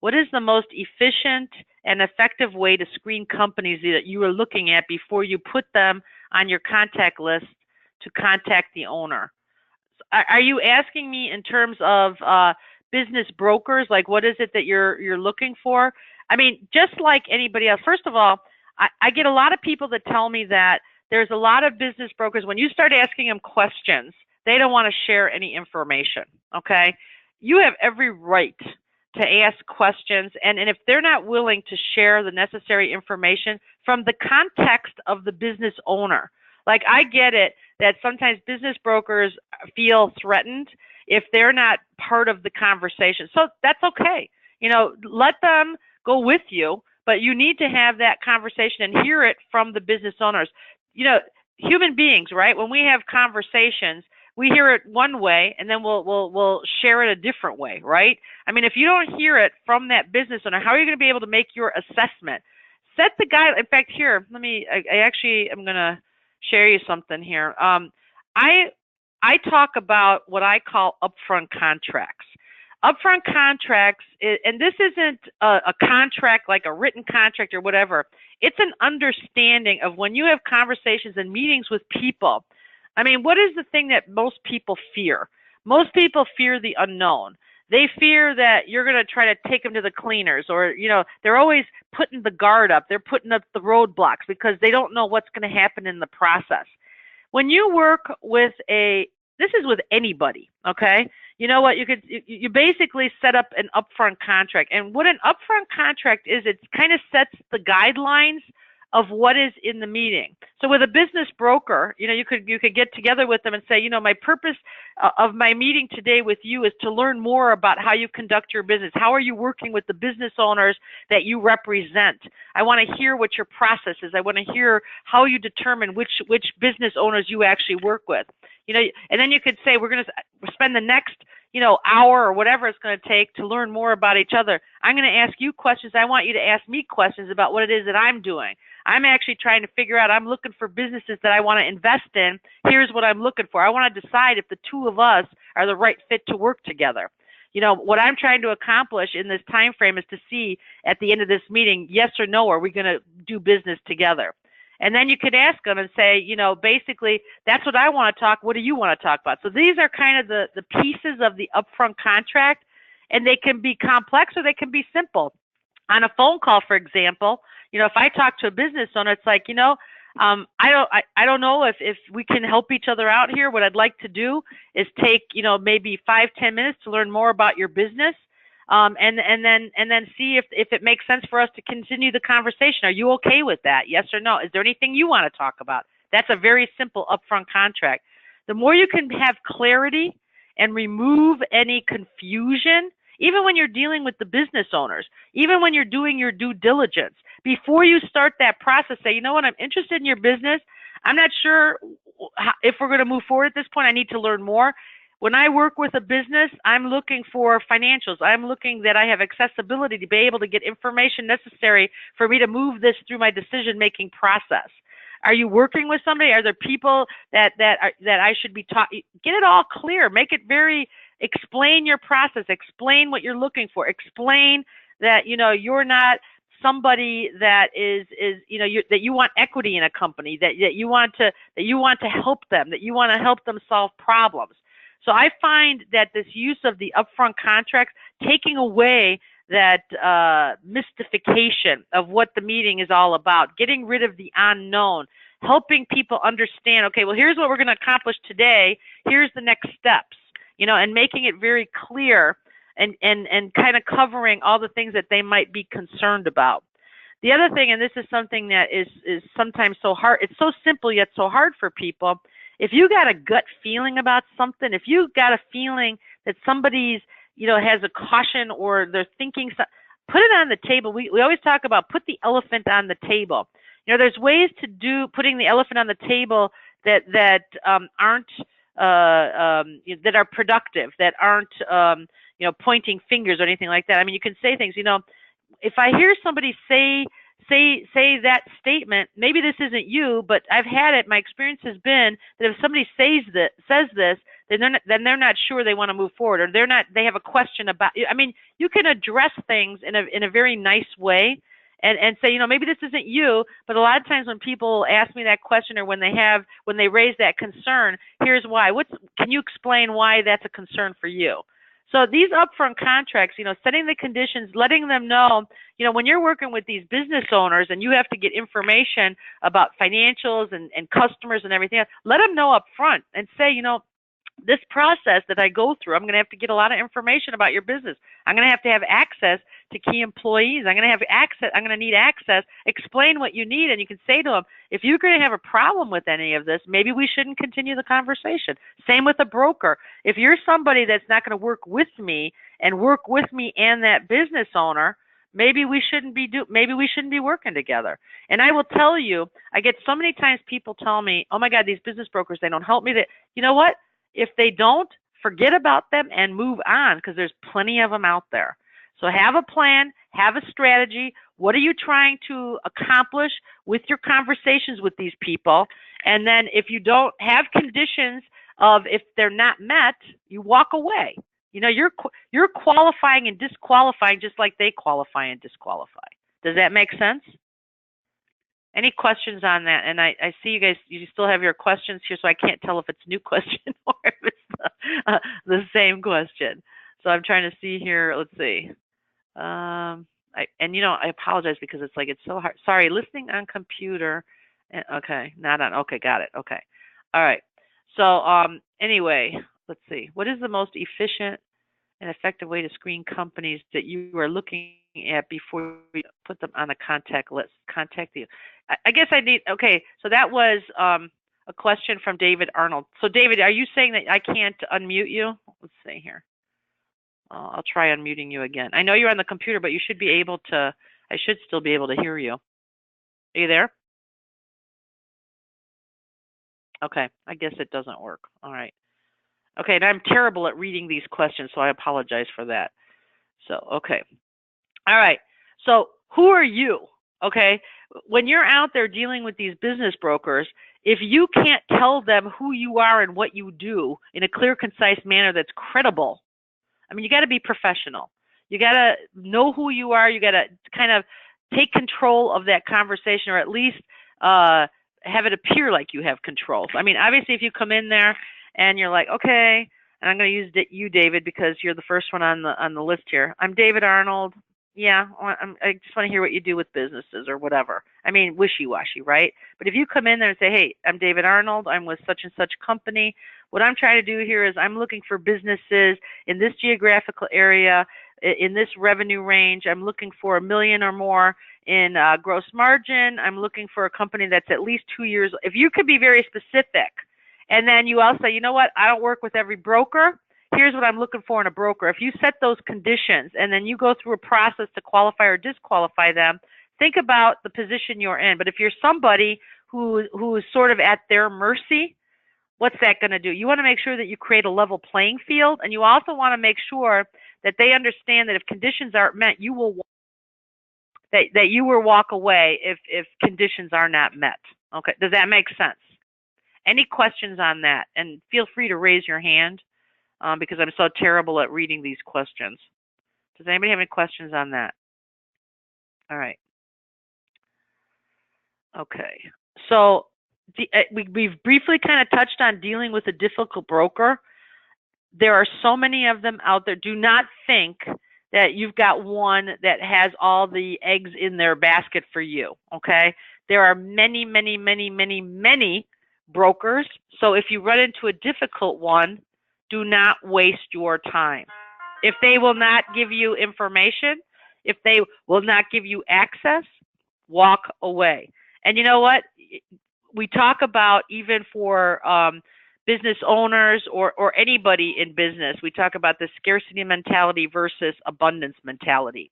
what is the most efficient and effective way to screen companies that you are looking at before you put them on your contact list to contact the owner? Are you asking me in terms of business brokers? Like, what is it that you're looking for? I mean, just like anybody else. First of all, I get a lot of people that tell me that there's a lot of business brokers, when you start asking them questions, they don't want to share any information, okay? You have every right to ask questions, and if they're not willing to share the necessary information from the context of the business owner. Like, I get it that sometimes business brokers feel threatened if they're not part of the conversation. So that's okay. You know, let them go with you, but you need to have that conversation and hear it from the business owners. You know, human beings, right? When we have conversations, we hear it one way and then we'll share it a different way, right? I mean, if you don't hear it from that business owner, how are you going to be able to make your assessment? Set the guide. In fact, here, I actually am going to share you something here. I talk about what I call upfront contracts. Upfront contracts, and this isn't a contract like a written contract or whatever. It's an understanding of when you have conversations and meetings with people. I mean, what is the thing that most people fear? Most people fear the unknown. They fear that you're going to try to take them to the cleaners, or, you know, they're always putting the guard up. They're putting up the roadblocks because they don't know what's going to happen in the process. When you work with this is with anybody, okay? You know what, you basically set up an upfront contract. And what an upfront contract is, it kind of sets the guidelines of what is in the meeting. So with a business broker, you know, you could get together with them and say, you know, my purpose of my meeting today with you is to learn more about how you conduct your business. How are you working with the business owners that you represent? I want to hear what your process is. I want to hear how you determine which business owners you actually work with. You know, and then you could say, we're going to spend the next, you know, hour or whatever it's going to take to learn more about each other. I'm going to ask you questions. I want you to ask me questions about what it is that I'm doing. I'm actually trying to figure out, I'm looking for businesses that I want to invest in. Here's what I'm looking for. I want to decide if the two of us are the right fit to work together. You know, what I'm trying to accomplish in this time frame is to see at the end of this meeting, yes or no, are we going to do business together? And then you could ask them and say, you know, basically, that's what I want to talk. What do you want to talk about? So these are kind of the pieces of the upfront contract, and they can be complex or they can be simple. On a phone call, for example, you know, if I talk to a business owner, it's like, you know, I don't know if we can help each other out here. What I'd like to do is take, you know, maybe 5-10 minutes to learn more about your business. And then see if it makes sense for us to continue the conversation. Are you okay with that? Yes or no? Is there anything you want to talk about? That's a very simple upfront contract. The more you can have clarity and remove any confusion, even when you're dealing with the business owners, even when you're doing your due diligence, before you start that process, say, you know what, I'm interested in your business. I'm not sure if we're going to move forward at this point. I need to learn more. When I work with a business, I'm looking for financials. I'm looking that I have accessibility to be able to get information necessary for me to move this through my decision-making process. Are you working with somebody? Are there people that I should be taught? Get it all clear. Make it very, explain your process, explain what you're looking for, explain that, you're not somebody that is that you want equity in a company, that you want to help them, that you want to help them solve problems. So I find that this use of the upfront contracts, taking away that mystification of what the meeting is all about, getting rid of the unknown, helping people understand, okay, well, here's what we're going to accomplish today, here's the next steps, and making it very clear, and kind of covering all the things that they might be concerned about. The other thing, and this is something that is sometimes so hard, it's so simple yet so hard for people. If you got a gut feeling about something, if you got a feeling that somebody's, has a caution or they're thinking, put it on the table. We always talk about put the elephant on the table. There's ways to do putting the elephant on the table that aren't that are productive, that aren't pointing fingers or anything like that. I mean, you can say things. If I hear somebody say that statement, maybe this isn't you, but I've had it. My experience has been that if somebody says this, then they're not sure they want to move forward, or they have a question about. I mean, you can address things in a very nice way, and say, maybe this isn't you, but a lot of times when people ask me that question, or when they raise that concern, here's why. Can you explain why that's a concern for you? So these upfront contracts, setting the conditions, letting them know, when you're working with these business owners and you have to get information about financials and customers and everything else, let them know up front and say, this process that I go through, I'm going to have to get a lot of information about your business. I'm going to have access to key employees. I'm going to need access. Explain what you need, and you can say to them, if you're going to have a problem with any of this, maybe we shouldn't continue the conversation. Same with a broker. If you're somebody that's not going to work with me and that business owner, maybe we shouldn't be working together. And I will tell you, I get so many times people tell me, oh my God, these business brokers, they don't help me. You know what? If they don't, forget about them and move on, because there's plenty of them out there. So have a plan, have a strategy. What are you trying to accomplish with your conversations with these people? And then if you don't have conditions of, if they're not met, you walk away. You're qualifying and disqualifying just like they qualify and disqualify. Does that make sense? Any questions on that? And I see you guys, you still have your questions here, so I can't tell if it's a new question or if it's the same question. So I'm trying to see here. Let's see. I apologize because it's so hard. Sorry, listening on computer. Okay, not on. Okay, got it. Okay. All right. So anyway, let's see. What is the most efficient and effective way to screen companies that you are looking at before we put them on a contact list? Contact you. I guess I need. Okay, so that was a question from David Arnold. So David, are you saying that I can't unmute you? Let's see here. I'll try unmuting you again. I know you're on the computer, but you should be able to. I should still be able to hear you. Are you there? Okay, I guess it doesn't work. All right. Okay, and I'm terrible at reading these questions, so I apologize for that. So, okay. All right. So, who are you? Okay. When you're out there dealing with these business brokers, if you can't tell them who you are and what you do in a clear, concise manner that's credible, I mean, you got to be professional. You got to know who you are. You got to kind of take control of that conversation, or at least have it appear like you have control. I mean, obviously, if you come in there and you're like, okay, and I'm going to use you, David, because you're the first one on the list here. I'm David Arnold. Yeah, I just want to hear what you do with businesses or whatever. I mean, wishy-washy, right? But if you come in there and say, hey, I'm David Arnold, I'm with such and such company. What I'm trying to do here is I'm looking for businesses in this geographical area, in this revenue range. I'm looking for $1 million or more in gross margin. I'm looking for a company that's at least 2 years. If you could be very specific, and then you also say, you know what, I don't work with every broker. Here's what I'm looking for in a broker. If you set those conditions and then you go through a process to qualify or disqualify them, think about the position you're in. But if you're somebody who is sort of at their mercy, what's that going to do? You want to make sure that you create a level playing field, and you also want to make sure that they understand that if conditions aren't met, you will walk away if conditions are not met. Okay, does that make sense? Any questions on that? And feel free to raise your hand because I'm so terrible at reading these questions. Does anybody have any questions on that? All right. Okay. So we've briefly kind of touched on dealing with a difficult broker. There are so many of them out there. Do not think that you've got one that has all the eggs in their basket for you, okay? There are many, many, many, many, many brokers. So if you run into a difficult one, do not waste your time. If they will not give you information, if they will not give you access, walk away. And you know what? We talk about even for business owners or anybody in business, we talk about the scarcity mentality versus abundance mentality.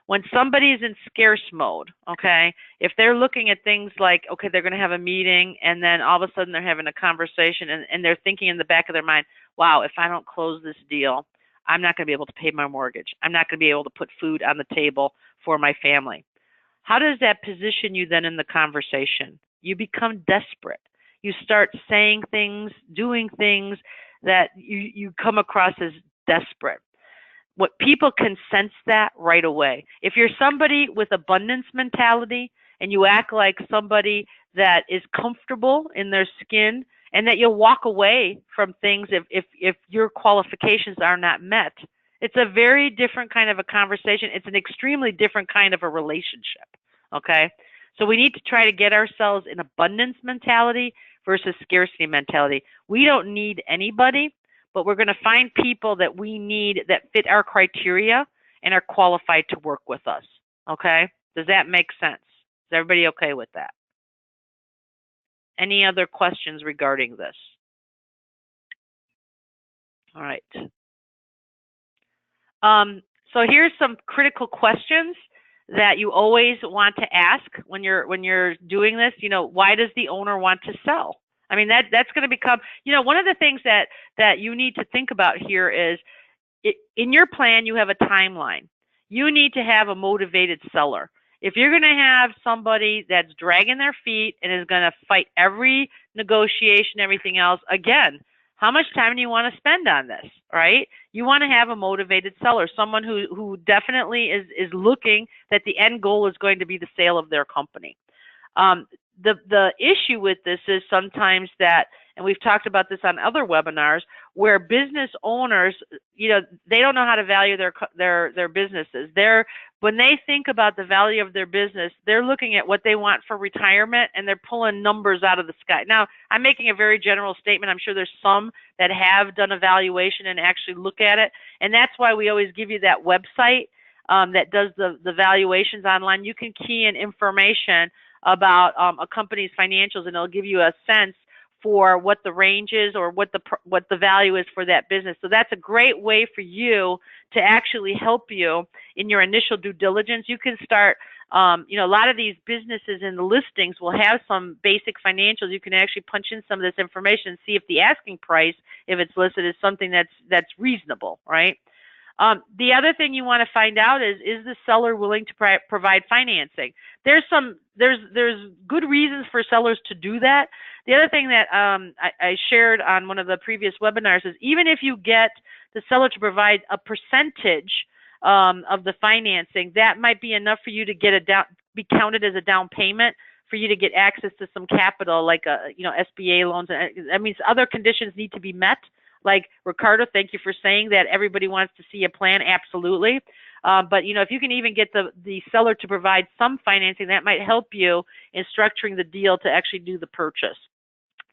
When somebody's in scarce mode, okay, if they're looking at things like, okay, they're going to have a meeting and then all of a sudden they're having a conversation and they're thinking in the back of their mind, wow, if I don't close this deal, I'm not going to be able to pay my mortgage. I'm not going to be able to put food on the table for my family. How does that position you then in the conversation? You become desperate. You start saying things, doing things that you come across as desperate. What people can sense that right away. If you're somebody with abundance mentality and you act like somebody that is comfortable in their skin and that you'll walk away from things if your qualifications are not met, it's a very different kind of a conversation. It's an extremely different kind of a relationship, okay? So we need to try to get ourselves in abundance mentality versus scarcity mentality. We don't need anybody, but we're going to find people that we need that fit our criteria and are qualified to work with us, okay? Does that make sense? Is everybody okay with that? Any other questions regarding this? All right. So here's some critical questions that you always want to ask when you're doing this. You know, why does the owner want to sell? I mean, that's going to become, you know, one of the things that you need to think about here is in your plan, you have a timeline. You need to have a motivated seller. If you're going to have somebody that's dragging their feet and is going to fight every negotiation, everything else, again, how much time do you want to spend on this, right? You want to have a motivated seller, someone who definitely is looking that the end goal is going to be the sale of their company. The issue with this is sometimes that, and we've talked about this on other webinars, where business owners, you know, they don't know how to value their businesses. When they think about the value of their business, they're looking at what they want for retirement and they're pulling numbers out of the sky. Now, I'm making a very general statement. I'm sure there's some that have done a valuation and actually look at it, and that's why we always give you that website that does the valuations online. You can key in information about a company's financials, and it'll give you a sense for what the range is or what the value is for that business. So that's a great way for you to actually help you in your initial due diligence. You can start, you know, a lot of these businesses in the listings will have some basic financials. You can actually punch in some of this information and see if the asking price, if it's listed, is something that's reasonable, right? The other thing you want to find out is the seller willing to provide financing? There's good reasons for sellers to do that. The other thing that I shared on one of the previous webinars is even if you get the seller to provide a percentage of the financing, that might be enough for you to get be counted as a down payment for you to get access to some capital, like SBA loans. That means other conditions need to be met. Like Ricardo, thank you for saying that everybody wants to see a plan. Absolutely. But, you know, if you can even get the seller to provide some financing, that might help you in structuring the deal to actually do the purchase.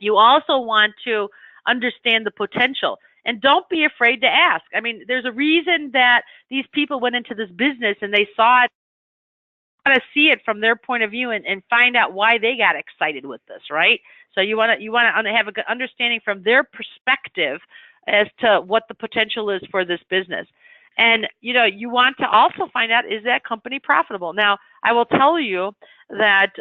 You also want to understand the potential. And don't be afraid to ask. I mean, there's a reason that these people went into this business and they saw it. Want to see it from their point of view and find out why they got excited with this, right? So you want to have a good understanding from their perspective as to what the potential is for this business. And, you know, you want to also find out, is that company profitable? Now, I will tell you that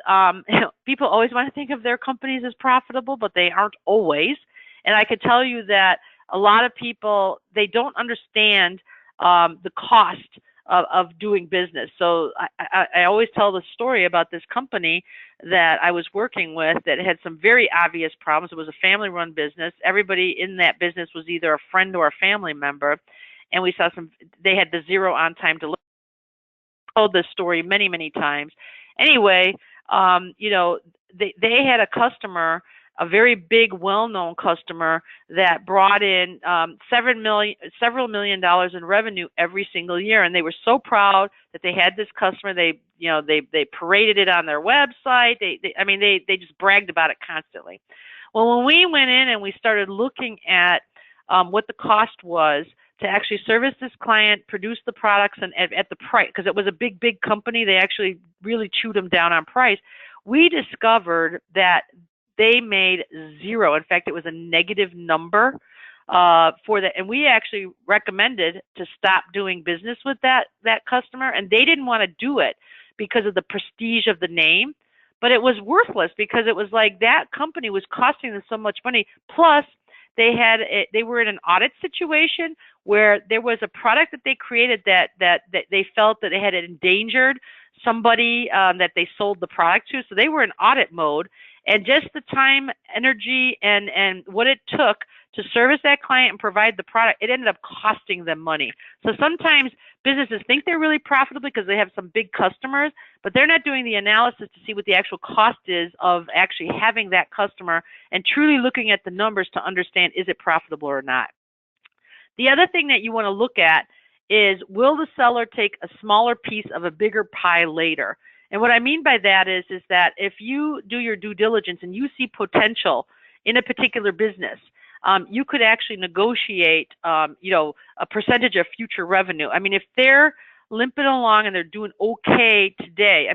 people always want to think of their companies as profitable, but they aren't always. And I can tell you that a lot of people, they don't understand the cost of doing business. So I always tell the story about this company that I was working with that had some very obvious problems. It was a family-run business. Everybody in that business was either a friend or a family member, and we saw they had the zero on-time delivery. I told this story many, many times. Anyway, they had a customer, a very big, well-known customer that brought in several million dollars in revenue every single year, and they were so proud that they had this customer. They paraded it on their website. They just bragged about it constantly. Well, when we went in and we started looking at what the cost was to actually service this client, produce the products, and at the price, because it was a big, big company, they actually really chewed them down on price. We discovered that they made zero. In fact, it was a negative number for that. And we actually recommended to stop doing business with that customer. And they didn't want to do it because of the prestige of the name. But it was worthless because it was like that company was costing them so much money. Plus, they were in an audit situation where there was a product that they created that they felt that they had endangered somebody that they sold the product to. So they were in audit mode. And just the time, energy, and what it took to service that client and provide the product, it ended up costing them money. So sometimes businesses think they're really profitable because they have some big customers, but they're not doing the analysis to see what the actual cost is of actually having that customer and truly looking at the numbers to understand, is it profitable or not. The other thing that you want to look at is, will the seller take a smaller piece of a bigger pie later? And what I mean by that is that if you do your due diligence and you see potential in a particular business, you could actually negotiate, a percentage of future revenue. I mean, if they're limping along and they're doing okay today,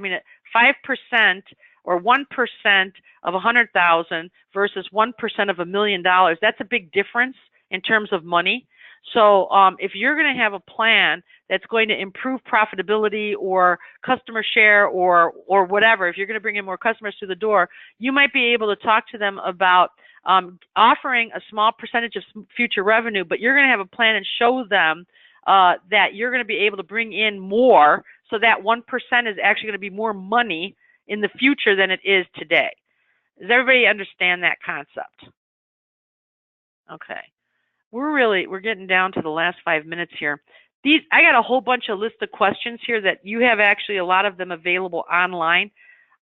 5% or 1% of 100,000 versus 1% of $1 million, that's a big difference in terms of money. So if you're going to have a plan that's going to improve profitability or customer share or whatever, if you're going to bring in more customers through the door, you might be able to talk to them about offering a small percentage of future revenue, but you're going to have a plan and show them that you're going to be able to bring in more, so that 1% is actually going to be more money in the future than it is today. Does everybody understand that concept? Okay. We're getting down to the last 5 minutes here. I got a whole bunch of list of questions here that you have actually a lot of them available online.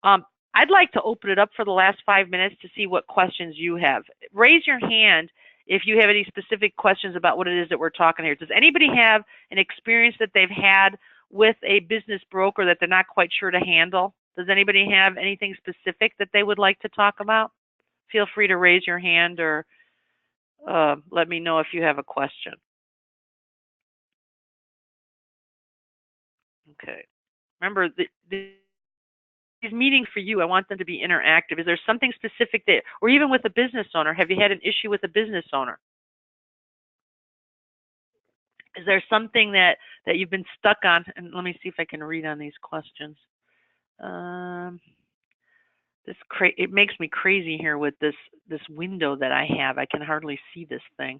I'd like to open it up for the last 5 minutes to see what questions you have. Raise your hand if you have any specific questions about what it is that we're talking here. Does anybody have an experience that they've had with a business broker that they're not quite sure to handle? Does anybody have anything specific that they would like to talk about? Feel free to raise your hand or let me know if you have a question. Okay. Remember, these meetings for you, I want them to be interactive. Is there something specific that, or even with a business owner, have you had an issue with a business owner? Is there something that you've been stuck on? And let me see if I can read on these questions. It makes me crazy here with this window that I have. I can hardly see this thing.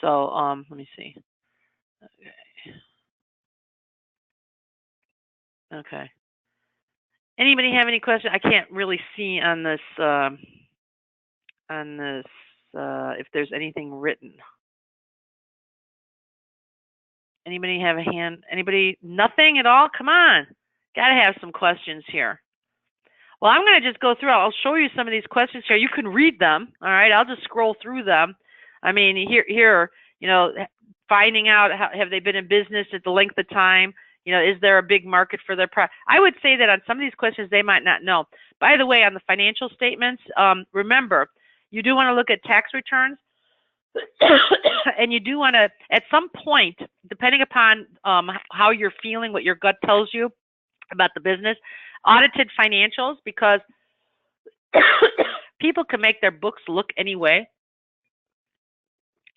So let me see. Okay. Anybody have any questions? I can't really see on this if there's anything written. Anybody have a hand? Anybody? Nothing at all? Come on. Got to have some questions here. Well, I'm going to just go through. I'll show you some of these questions here. You can read them. All right. I'll just scroll through them. I mean, here, finding out have they been in business at the length of time? Is there a big market for their product? I would say that on some of these questions, they might not know. By the way, on the financial statements, remember, you do want to look at tax returns. And you do want to, at some point, depending upon how you're feeling, what your gut tells you about the business, audited financials, because people can make their books look any way.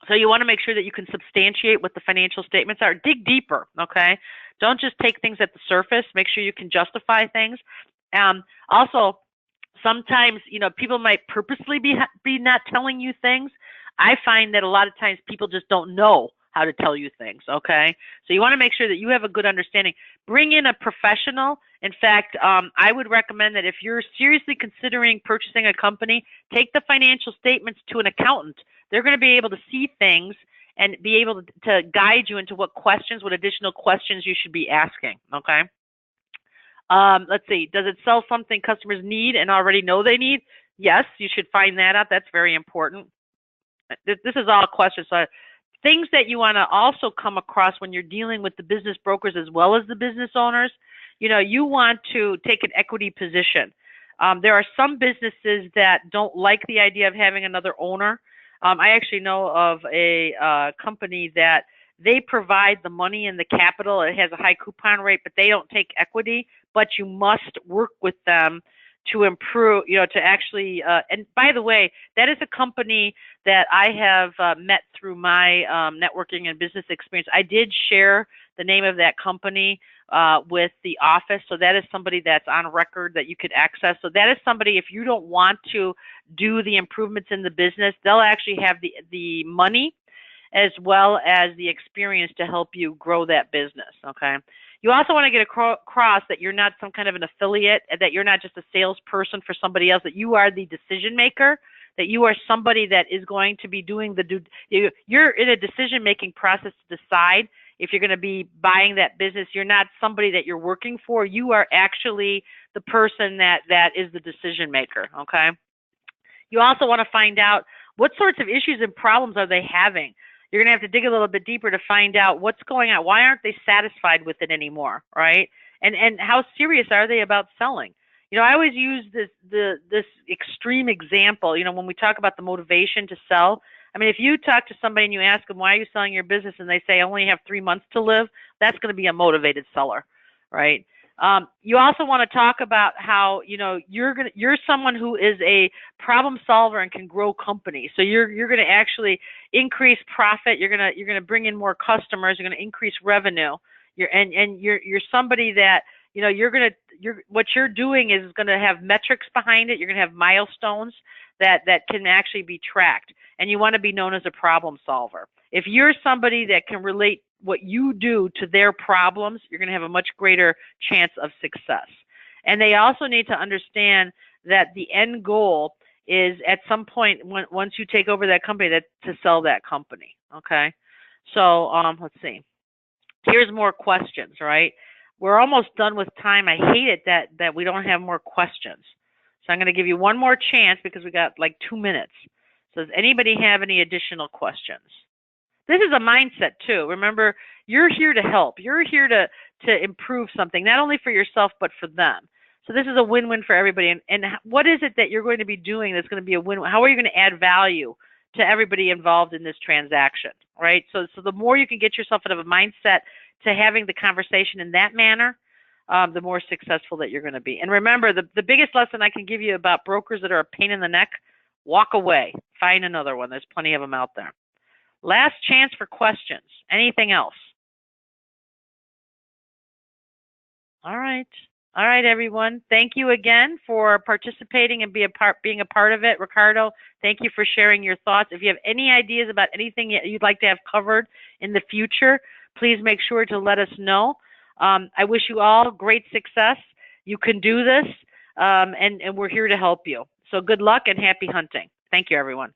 So you want to make sure that you can substantiate what the financial statements are. Dig deeper, okay? Don't just take things at the surface. Make sure you can justify things. Also, sometimes, people might purposely be not telling you things. I find that a lot of times people just don't know how to tell you things, okay? So you want to make sure that you have a good understanding. Bring in a professional. In fact, I would recommend that if you're seriously considering purchasing a company, take the financial statements to an accountant. They're going to be able to see things and be able to guide you into what additional questions you should be asking, okay? Let's see, does it sell something customers need and already know they need? Yes, you should find that out. That's very important. This is all questions. So things that you want to also come across when you're dealing with the business brokers as well as the business owners, you want to take an equity position. There are some businesses that don't like the idea of having another owner. I actually know of a company that they provide the money and the capital. It has a high coupon rate, but they don't take equity. But you must work with them to improve, to actually, and by the way, that is a company that I have met through my networking and business experience. I did share the name of that company with the office, so that is somebody that's on record that you could access. So that is somebody, if you don't want to do the improvements in the business, they'll actually have the money as well as the experience to help you grow that business, okay? You also want to get across that you're not some kind of an affiliate, that you're not just a salesperson for somebody else, that you are the decision maker, that you are somebody that is going to be doing you're in a decision-making process to decide if you're going to be buying that business. You're not somebody that you're working for. You are actually the person that is the decision maker, okay? You also want to find out what sorts of issues and problems are they having. You're going to have to dig a little bit deeper to find out what's going on. Why aren't they satisfied with it anymore, right? And how serious are they about selling? I always use this extreme example, when we talk about the motivation to sell. I mean, if you talk to somebody and you ask them, why are you selling your business? And they say, I only have 3 months to live. That's going to be a motivated seller, right? You also want to talk about how you're someone who is a problem solver and can grow companies. So you're going to actually increase profit. You're going to bring in more customers. You're going to increase revenue. You're somebody that what you're doing is going to have metrics behind it. You're going to have milestones that can actually be tracked. And you want to be known as a problem solver. If you're somebody that can relate what you do to their problems, you're going to have a much greater chance of success. And they also need to understand that the end goal is at some point once you take over that company, to sell that company. Okay, so let's see. Here's more questions. Right, we're almost done with time. I hate it that we don't have more questions. So I'm going to give you one more chance because we got like 2 minutes. So does anybody have any additional questions? This is a mindset too. Remember, you're here to help. You're here to improve something, not only for yourself, but for them. So this is a win-win for everybody. And what is it that you're going to be doing that's going to be a win-win? How are you going to add value to everybody involved in this transaction, right? So the more you can get yourself out of a mindset to having the conversation in that manner, the more successful that you're going to be. And remember, the biggest lesson I can give you about brokers that are a pain in the neck, walk away. Find another one. There's plenty of them out there. Last chance for questions. Anything else? All right. All right, everyone. Thank you again for participating and being a part of it. Ricardo, thank you for sharing your thoughts. If you have any ideas about anything you'd like to have covered in the future, please make sure to let us know. I wish you all great success. You can do this, and we're here to help you. So good luck and happy hunting. Thank you, everyone.